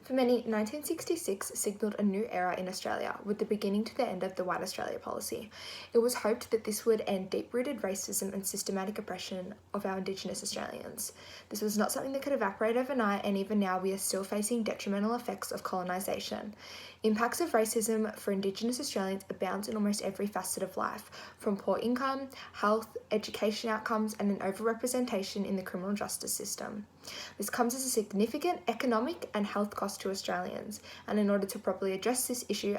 For many, 1966 signalled a new era in Australia, with the beginning to the end of the White Australia policy. It was hoped that this would end deep-rooted racism and systematic oppression of our Indigenous Australians. This was not something that could evaporate overnight, and even now we are still facing detrimental effects of colonisation. Impacts of racism for Indigenous Australians abound in almost every facet of life, from poor income, health, education outcomes, and an overrepresentation in the criminal justice system. This comes as a significant economic and health cost to Australians, and in order to properly address this issue,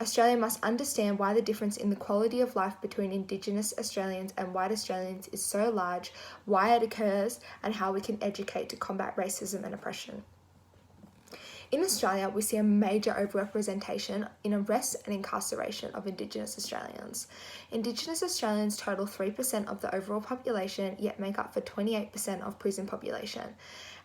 Australia must understand why the difference in the quality of life between Indigenous Australians and white Australians is so large, why it occurs, and how we can educate to combat racism and oppression. In Australia, we see a major overrepresentation in arrest and incarceration of Indigenous Australians. Indigenous Australians total 3% of the overall population, yet make up for 28% of prison population.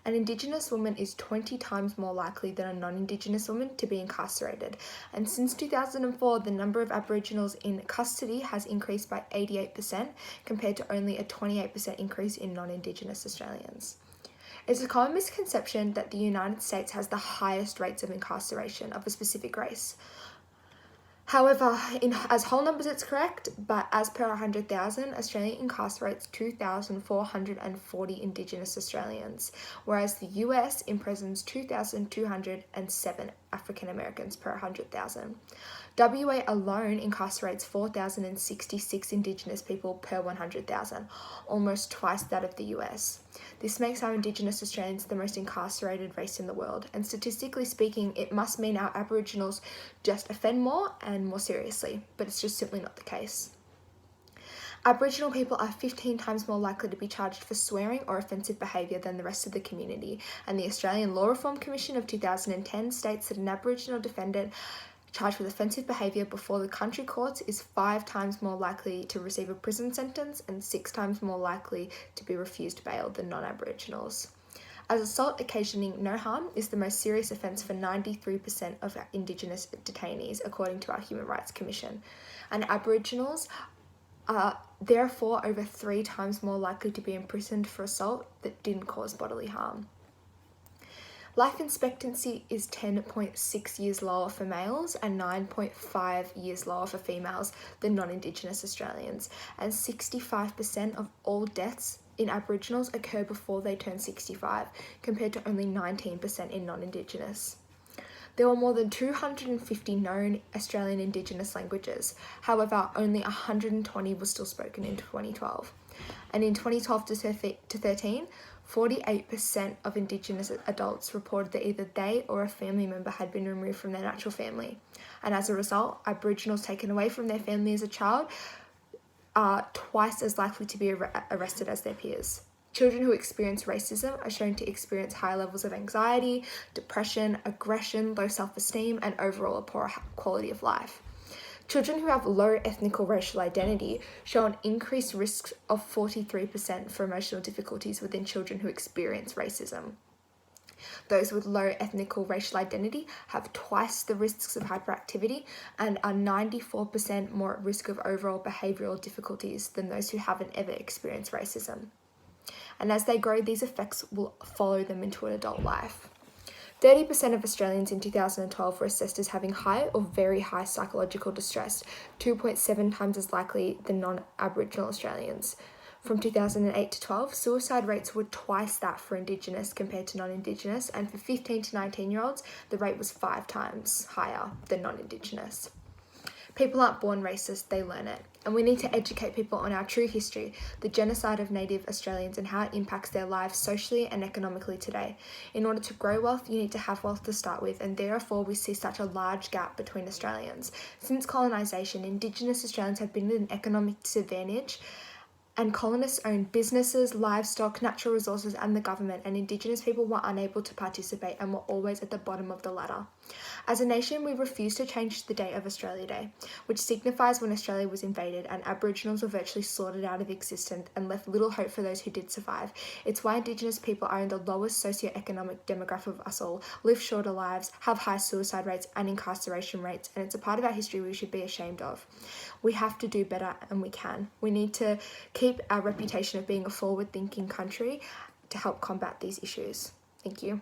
An Indigenous woman is 20 times more likely than a non-Indigenous woman to be incarcerated. And since 2004, the number of Aboriginals in custody has increased by 88%, compared to only a 28% increase in non-Indigenous Australians. It's a common misconception that the United States has the highest rates of incarceration of a specific race. However, as whole numbers it's correct, but as per 100,000, Australia incarcerates 2,440 Indigenous Australians, whereas the US imprisons 2,207 African Americans per 100,000. WA alone incarcerates 4,066 Indigenous people per 100,000, almost twice that of the US. This makes our Indigenous Australians the most incarcerated race in the world, and statistically speaking, it must mean our Aboriginals just offend more and more seriously, but it's just simply not the case. Aboriginal people are 15 times more likely to be charged for swearing or offensive behaviour than the rest of the community, and the Australian Law Reform Commission of 2010 states that an Aboriginal defendant charged with offensive behaviour before the country courts is 5 times more likely to receive a prison sentence and 6 times more likely to be refused bail than non-Aboriginals. As assault occasioning no harm is the most serious offence for 93% of Indigenous detainees, according to our Human Rights Commission, and Aboriginals are therefore over 3 times more likely to be imprisoned for assault that didn't cause bodily harm. Life expectancy is 10.6 years lower for males and 9.5 years lower for females than non-Indigenous Australians, and 65% of all deaths in Aboriginals occur before they turn 65, compared to only 19% in non-Indigenous. There were more than 250 known Australian Indigenous languages. However, only 120 were still spoken in 2012. And in 2012 to 13, 48% of Indigenous adults reported that either they or a family member had been removed from their natural family. And as a result, Aboriginals taken away from their family as a child are twice as likely to be arrested as their peers. Children who experience racism are shown to experience high levels of anxiety, depression, aggression, low self-esteem, and overall a poor quality of life. Children who have low ethnic or racial identity show an increased risk of 43% for emotional difficulties within children who experience racism. Those with low ethnic or racial identity have twice the risks of hyperactivity and are 94% more at risk of overall behavioural difficulties than those who haven't ever experienced racism. And as they grow, these effects will follow them into an adult life. 30% of Australians in 2012 were assessed as having high or very high psychological distress, 2.7 times as likely than non-Aboriginal Australians. From 2008 to 12, suicide rates were twice that for Indigenous compared to non-Indigenous, and for 15 to 19-year-olds, the rate was 5 times higher than non-Indigenous. People aren't born racist, they learn it. And we need to educate people on our true history, the genocide of Native Australians and how it impacts their lives socially and economically today. In order to grow wealth, you need to have wealth to start with, and therefore we see such a large gap between Australians. Since colonisation, Indigenous Australians have been at an economic disadvantage, and colonists owned businesses, livestock, natural resources, and the government, and Indigenous people were unable to participate and were always at the bottom of the ladder. As a nation, we refuse to change the date of Australia Day, which signifies when Australia was invaded and Aboriginals were virtually slaughtered out of existence and left little hope for those who did survive. It's why Indigenous people are in the lowest socioeconomic demographic of us all, live shorter lives, have high suicide rates and incarceration rates, and it's a part of our history we should be ashamed of. We have to do better, and we can. We need to keep our reputation of being a forward-thinking country to help combat these issues. Thank you.